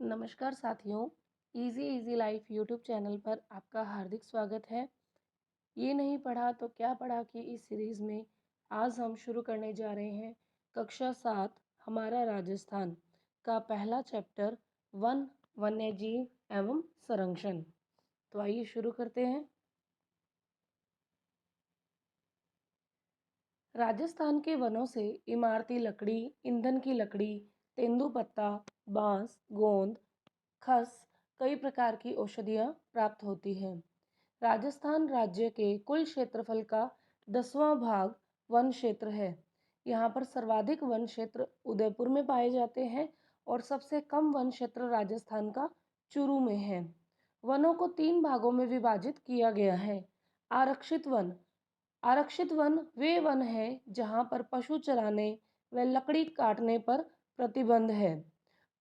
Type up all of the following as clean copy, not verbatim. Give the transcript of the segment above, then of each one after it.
नमस्कार साथियों, easy easy life YouTube channel पर आपका हार्दिक स्वागत है। ये नहीं पढ़ा तो क्या पढ़ा कि इस सीरीज़ में आज हम शुरू करने जा रहे हैं कक्षा 7 हमारा राजस्थान का पहला चैप्टर वन वन्यजीव एवं संरक्षण। तो आइए शुरू करते हैं। राजस्थान के वनों से इमारती लकड़ी, ईंधन की लकड़ी, तेंदुपत्ता, बांस, गोंद, खस, कई प्रकार की औषधियाँ प्राप्त होती हैं। राजस्थान राज्य के कुल क्षेत्रफल का 10वां भाग वन क्षेत्र है। यहाँ पर सर्वाधिक वन क्षेत्र उदयपुर में पाए जाते हैं और सबसे कम वन क्षेत्र राजस्थान का चूरू में है। वनों को 3 भागों में विभाजित किया गया है। आरक्षित वन। आरक्षित वन वे वन हैं जहाँ पर पशु चराने व लकड़ी काटने पर प्रतिबंध है।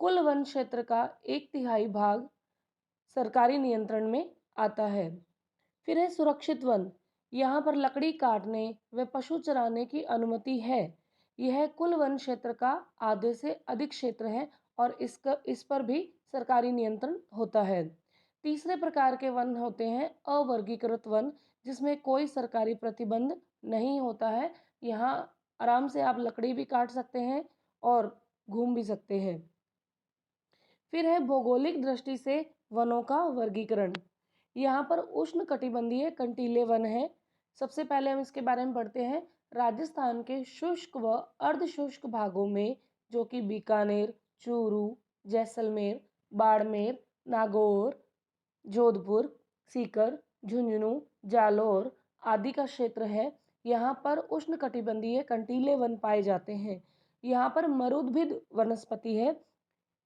कुल वन क्षेत्र का 1/3 भाग सरकारी नियंत्रण में आता है। फिर है सुरक्षित वन। यहाँ पर लकड़ी काटने व पशु चराने की अनुमति है। यह कुल वन क्षेत्र का आधे से अधिक क्षेत्र है और इस पर भी सरकारी नियंत्रण होता है। तीसरे प्रकार के वन होते हैं अवर्गीकृत वन, जिसमें कोई सरकारी प्रतिबंध नहीं होता है। यहाँ आराम से आप लकड़ी भी काट सकते हैं और घूम भी सकते हैं। फिर है भौगोलिक दृष्टि से वनों का वर्गीकरण। यहाँ पर उष्ण कटिबंधीय कंटीले वन है। सबसे पहले हम इसके बारे में पढ़ते हैं। राजस्थान के शुष्क व अर्ध शुष्क भागों में, जो कि बीकानेर, चूरू, जैसलमेर, बाड़मेर, नागौर, जोधपुर, सीकर, झुंझुनू, जालौर आदि का क्षेत्र है, यहाँ पर उष्ण कटिबंधीय कंटीले वन पाए जाते हैं। यहाँ पर मरुद्भिद वनस्पति है।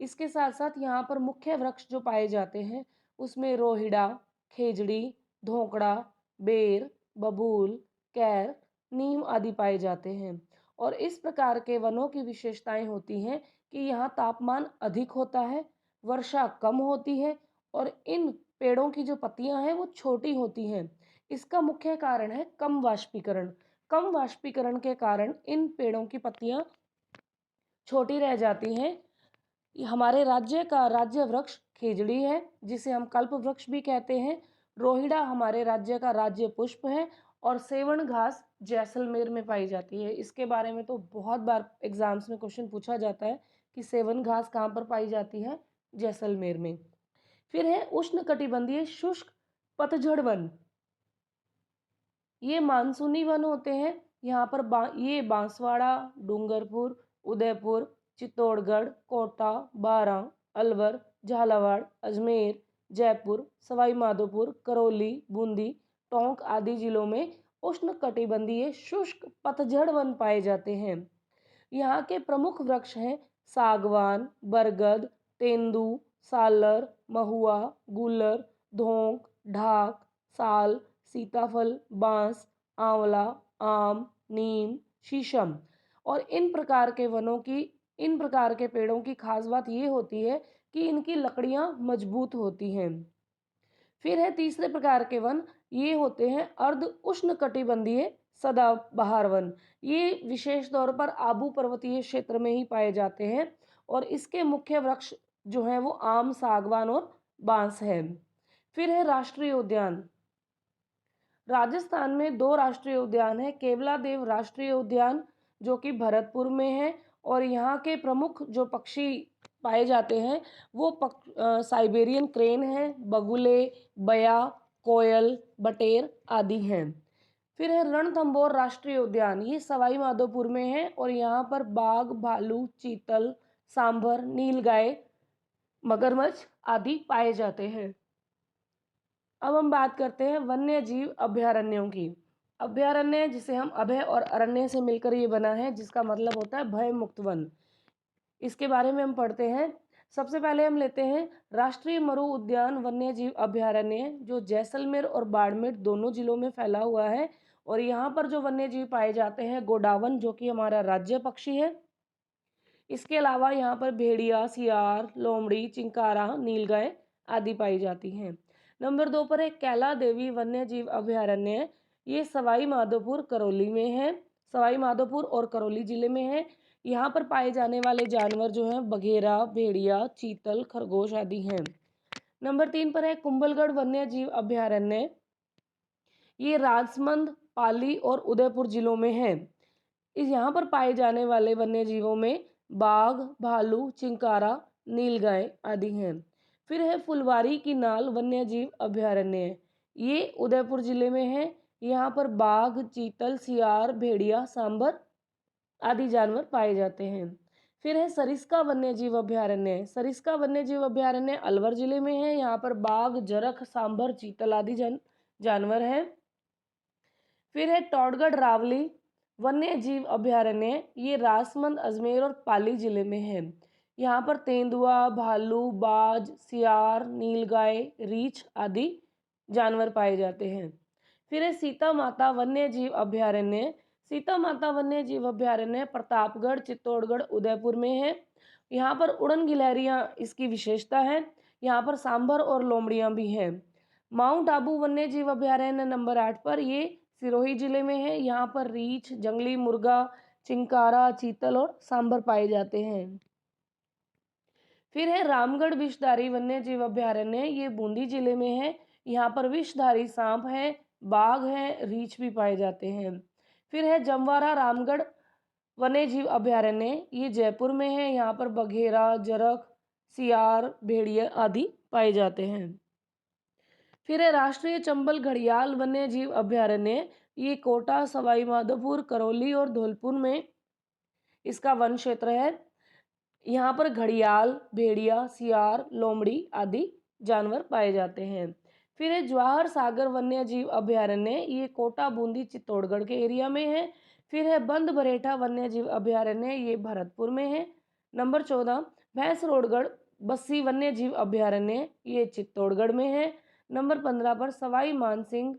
इसके साथ साथ यहाँ पर मुख्य वृक्ष जो पाए जाते हैं उसमें रोहिड़ा, खेजड़ी, धोकड़ा, बेर, बबूल, कैर, नीम आदि पाए जाते हैं। और इस प्रकार के वनों की विशेषताएं होती हैं कि यहाँ तापमान अधिक होता है, वर्षा कम होती है और इन पेड़ों की जो पत्तियां हैं वो छोटी होती हैं। इसका मुख्य कारण है कम वाष्पीकरण। कम वाष्पीकरण के कारण इन पेड़ों की पत्तियां छोटी रह जाती हैं। हमारे राज्य का राज्य वृक्ष खेजड़ी है, जिसे हम कल्प वृक्ष भी कहते हैं। रोहिड़ा हमारे राज्य का राज्य पुष्प है और सेवण घास जैसलमेर में पाई जाती है। इसके बारे में तो बहुत बार एग्जाम्स में क्वेश्चन पूछा जाता है कि सेवन घास कहाँ पर पाई जाती है, जैसलमेर में। फिर है उष्ण कटिबंधीय शुष्क पतझड़ वन। ये मानसूनी वन होते हैं। यहाँ पर ये बांसवाड़ा, डूंगरपुर, उदयपुर, चित्तौड़गढ़, कोटा, बारां, अलवर, झालावाड़, अजमेर, जयपुर, सवाई माधोपुर, करौली, बूंदी, टोंक आदि जिलों में उष्ण कटिबंधीय शुष्क पतझड़ वन पाए जाते हैं। यहाँ के प्रमुख वृक्ष हैं सागवान, बरगद, तेंदू, सालर, महुआ, गूलर, धोंक, ढाक, साल, सीताफल, बांस, आंवला, आम, नीम, शीशम। और इन प्रकार के पेड़ों की खास बात ये होती है कि इनकी लकड़ियां मजबूत होती हैं। फिर है तीसरे प्रकार के वन, ये होते हैं अर्ध उष्ण कटिबंधीय सदाबहार वन। ये विशेष तौर पर आबू पर्वतीय क्षेत्र में ही पाए जाते हैं और इसके मुख्य वृक्ष जो हैं वो आम, सागवान और बांस है। फिर है राष्ट्रीय उद्यान। राजस्थान में 2 राष्ट्रीय उद्यान है। केवलादेव राष्ट्रीय उद्यान जो कि भरतपुर में है और यहाँ के प्रमुख जो पक्षी पाए जाते हैं वो साइबेरियन क्रेन है, बगुले, बया, कोयल, बटेर आदि हैं। फिर है रणथंभौर राष्ट्रीय उद्यान। ये सवाई माधोपुर में है और यहाँ पर बाघ, भालू, चीतल, सांभर, नीलगाय, मगरमच्छ आदि पाए जाते हैं। अब हम बात करते हैं वन्य जीव अभयारण्यों की। अभयारण्य जिसे हम अभय और अरण्य से मिलकर ये बना है, जिसका मतलब होता है भय मुक्त वन। इसके बारे में हम पढ़ते हैं। सबसे पहले हम लेते हैं राष्ट्रीय मरु उद्यान वन्य जीव अभयारण्य, जो जैसलमेर और बाड़मेर दोनों जिलों में फैला हुआ है। और यहाँ पर जो वन्य जीव पाए जाते हैं गोडावन, जो कि हमारा राज्य पक्षी है। इसके अलावा यहाँ पर भेड़िया, सियार, लोमड़ी, चिंकारा, नीलगाय आदि पाई जाती हैं। नंबर 2 पर एक कैला देवी वन्य जीव अभयारण्य है। ये सवाई माधोपुर करौली में है, सवाई माधोपुर और करौली जिले में है। यहाँ पर पाए जाने वाले जानवर जो हैं बघेरा, भेड़िया, चीतल, खरगोश आदि हैं। नंबर 3 पर है कुंभलगढ़ वन्य जीव अभयारण्य। ये राजसमंद, पाली और उदयपुर जिलों में है। इस यहाँ पर पाए जाने वाले वन्य जीवों में बाघ, भालू, चिंकारा, नीलगाय आदि हैं। फिर है फुलवारी की नाल वन्य जीव अभयारण्य। ये उदयपुर जिले में है। यहाँ पर बाघ, चीतल, सियार, भेड़िया, सांबर आदि जानवर पाए जाते हैं। फिर है सरिस्का वन्य जीव अभयारण्य। सरिस्का वन्य जीव अभयारण्य अलवर जिले में है। यहाँ पर बाघ, जरख, सांबर, चीतल आदि जानवर हैं। फिर है टौडगढ़ रावली वन्य जीव अभयारण्य। ये राजसमंद, अजमेर और पाली जिले में है। यहाँ पर तेंदुआ, भालू, बाज, सियार, नीलगाय, रीछ आदि जानवर पाए जाते हैं। फिर है सीता माता वन्य जीव अभयारण्य। सीता माता वन्य जीव अभयारण्य प्रतापगढ़, चित्तौड़गढ़, उदयपुर में है। यहाँ पर उड़न गिलहरियाँ इसकी विशेषता है। यहाँ पर सांभर और लोमड़ियाँ भी हैं। माउंट आबू वन्य जीव अभयारण्य नंबर 8 पर, ये सिरोही जिले में है। यहाँ पर रीछ, जंगली मुर्गा, चिंकारा, चीतल और सांभर पाए जाते हैं। फिर है रामगढ़ विषधारी वन्य जीव अभयारण्य। ये बूंदी जिले में है। यहाँ पर विषधारी सांप है, बाघ है, रीछ भी पाए जाते हैं। फिर है जमवारा रामगढ़ वन्य जीव अभयारण्य। ये जयपुर में है। यहाँ पर बघेरा, जरख, सियार, भेड़िया आदि पाए जाते हैं। फिर है राष्ट्रीय चंबल घड़ियाल वन्य जीव अभयारण्य। ये कोटा, सवाई माधोपुर, करौली और धौलपुर में इसका वन क्षेत्र है। यहाँ पर घड़ियाल, भेड़िया, सियार, लोमड़ी आदि जानवर पाए जाते हैं। फिर है जवाहर सागर वन्य जीव अभयारण्य। ये कोटा, बूंदी, चित्तौड़गढ़ के एरिया में है। फिर है बंद बरेठा वन्य जीव अभयारण्य। ये भरतपुर में है। नंबर 14 भैंसरोडगढ़ बस्सी वन्य जीव अभयारण्य। ये चित्तौड़गढ़ में है। नंबर 15 पर सवाई मानसिंह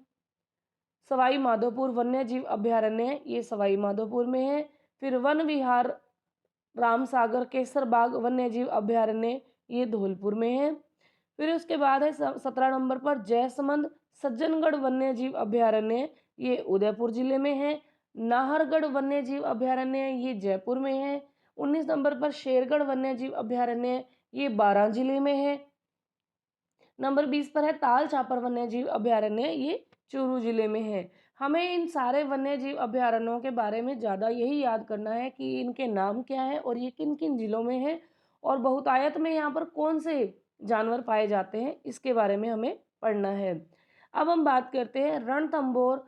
सवाई माधोपुर वन्य जीव अभयारण्य। ये सवाई माधोपुर में है। फिर वन विहार रामसागर केसर बाग वन्य जीव अभयारण्य। ये धौलपुर में है। फिर उसके बाद है 17 नंबर पर जयसमंद सज्जनगढ़ वन्य जीव अभयारण्य। ये उदयपुर जिले में है। नाहरगढ़ वन्य जीव अभयारण्य ये जयपुर में है। 19 नंबर पर शेरगढ़ वन्य जीव अभयारण्य। ये बारां जिले में है। नंबर 20 पर है ताल छापर वन्य जीव अभयारण्य। ये चूरू जिले में है। हमें इन सारे वन्य जीव अभयारण्यों के बारे में ज़्यादा यही याद करना है कि इनके नाम क्या है और ये किन किन जिलों में है और बहुतायत में यहाँ पर कौन से जानवर पाए जाते हैं, इसके बारे में हमें पढ़ना है। अब हम बात करते हैं रणथंभौर,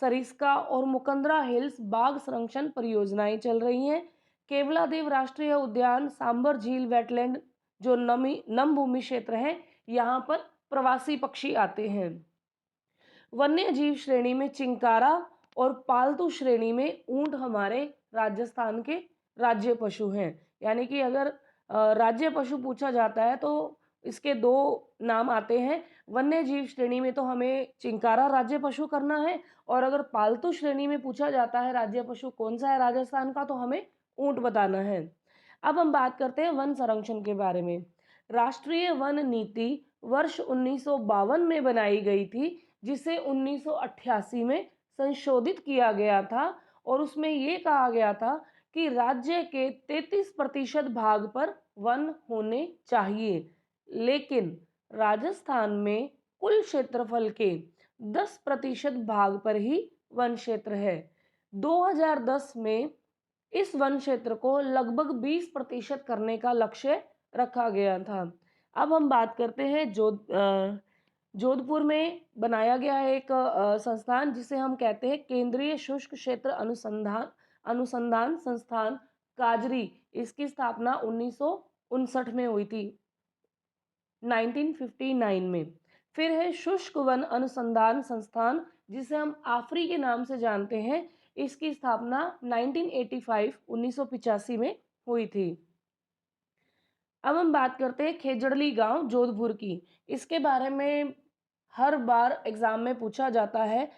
सरिस्का और मुकंदरा हिल्स बाघ संरक्षण परियोजनाएं चल रही हैं। केवलादेव राष्ट्रीय उद्यान, सांबर झील वेटलैंड जो नम भूमि क्षेत्र है, यहाँ पर प्रवासी पक्षी आते हैं। वन्य जीव श्रेणी में चिंकारा और पालतू श्रेणी में ऊंट हमारे राजस्थान के राज्य पशु हैं। यानी कि अगर राज्य पशु पूछा जाता है तो इसके दो नाम आते हैं। वन्य जीव श्रेणी में तो हमें चिंकारा राज्य पशु करना है और अगर पालतू श्रेणी में पूछा जाता है राज्य पशु कौन सा है राजस्थान का, तो हमें ऊंट बताना है। अब हम बात करते हैं वन संरक्षण के बारे में। राष्ट्रीय वन नीति वर्ष 1952 में बनाई गई थी, जिसे 1988 में संशोधित किया गया था और उसमें ये कहा गया था कि राज्य के 33% भाग पर वन होने चाहिए, लेकिन राजस्थान में कुल क्षेत्रफल के 10% भाग पर ही वन क्षेत्र है। 2010 में इस वन क्षेत्र को लगभग 20% करने का लक्ष्य रखा गया था। अब हम बात करते हैं जोधपुर में बनाया गया है एक संस्थान जिसे हम कहते हैं केंद्रीय शुष्क क्षेत्र अनुसंधान संस्थान काजरी। इसकी स्थापना 1959 में हुई थी, 1959 में। फिर है शुष्क वन अनुसंधान संस्थान जिसे हम आफरी के नाम से जानते हैं। इसकी स्थापना 1985 में हुई थी। अब हम बात करते हैं खेजड़ली गांव जोधपुर की। इसके बारे में हर बार एग्जाम में पूछा जाता है।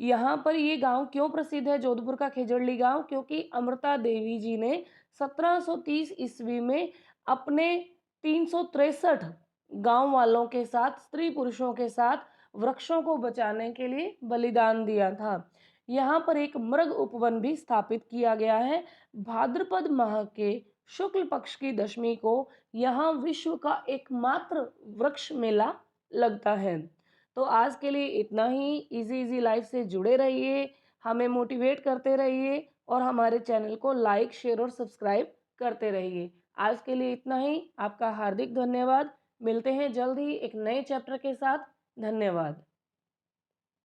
यहाँ पर ये गांव क्यों प्रसिद्ध है, जोधपुर का खेजड़ली गांव? क्योंकि अमृता देवी जी ने 1730 ईस्वी में अपने 363 गांव वालों के साथ, स्त्री पुरुषों के साथ वृक्षों को बचाने के लिए बलिदान दिया था। यहाँ पर एक मृग उपवन भी स्थापित किया गया है। भाद्रपद माह के शुक्ल पक्ष की दशमी को यहाँ विश्व का एकमात्र वृक्ष मेला लगता है। तो आज के लिए इतना ही। इजी इजी लाइफ से जुड़े रहिए, हमें मोटिवेट करते रहिए और हमारे चैनल को लाइक, शेयर और सब्सक्राइब करते रहिए। आज के लिए इतना ही। आपका हार्दिक धन्यवाद। मिलते हैं जल्द ही एक नए चैप्टर के साथ। धन्यवाद।